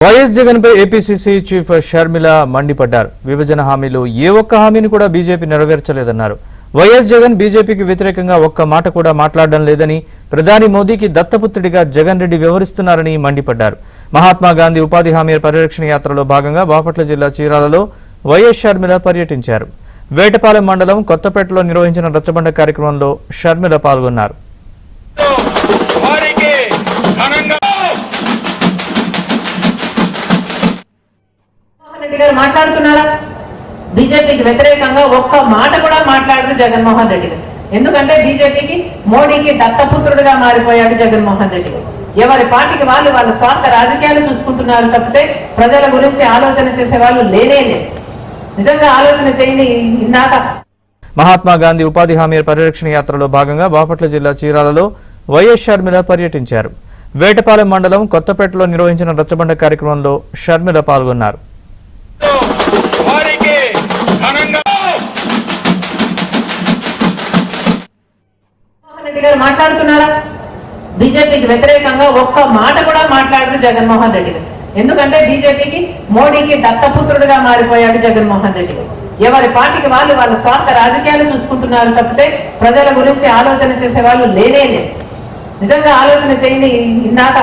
YS Jagan పై APCC chief Sharmila మండిపడ్డారు. విభజన హామీలు ఏ ఒక్క హామీని కూడా బీజేపీ నెరవేర్చలేదన్నారు. వైఎస్ జగన్ బీజేపీకి వ్యతిరేకంగా ఒక్క మాట కూడా మాట్లాడడం లేదని, ప్రధాని మోదీకి దత్తపుత్రుడిగా జగన్ రెడ్డి వ్యవహరిస్తున్నారని మండిపడ్డారు. మహాత్మా గాంధీ ఉపాధి హామీ పరిరక్షణ యాత్రలో భాగంగా బాపట్ల జిల్లా చీరాలలో వైఎస్ షర్మిల పర్యటించారు. వేటపాలెం మండలం కొత్తపేటలో నిర్వహించిన రచ్చబండ కార్యక్రమంలో షర్మిల పాల్గొన్నారు. మాట్లాడుతున్నారా? బీజేపీకి వ్యతిరేకంగా ఒక్క మాట కూడా మాట్లాడరు జగన్మోహన్ రెడ్డి గారు. ఎందుకంటే బీజేపీకి మోడీకి దత్తపుత్రుడిగా మారిపోయాడు జగన్మోహన్ రెడ్డి గారు. ఎవరి పార్టీకి వాళ్ళు వాళ్ళ స్వార్థ రాజకీయాలు చూసుకుంటున్నారు తప్పితే ప్రజల గురించి ఆలోచన చేసే వాళ్ళు లేనే లేదు. నిజంగా ఆలోచన చేయండి. ఇందాక మహాత్మా గాంధీ ఉపాధి హామీ పరిరక్షణ యాత్రలో భాగంగా బాపట్ల జిల్లా చీరాలలో వైఎస్ షర్మిల పర్యటించారు. వేటపాలెం మండలం కొత్తపేటలో నిర్వహించిన రచ్చబండ కార్యక్రమంలో షర్మిల పాల్గొన్నారు. మాట్లాడుతున్నారా? బీజేపీకి వ్యతిరేకంగా ఒక్క మాట కూడా మాట్లాడరు జగన్మోహన్ రెడ్డి గారు. ఎందుకంటే బీజేపీకి మోడీకి దత్తపుత్రుడిగా మారిపోయాడు జగన్మోహన్ రెడ్డి గారు. ఎవరి పార్టీకి వాళ్ళు వాళ్ళ స్వార్థ రాజకీయాలు చూసుకుంటున్నారు తప్పితే ప్రజల గురించి ఆలోచన చేసే వాళ్ళు లేనే లేదు. నిజంగా ఆలోచన చేయండి. ఇందాక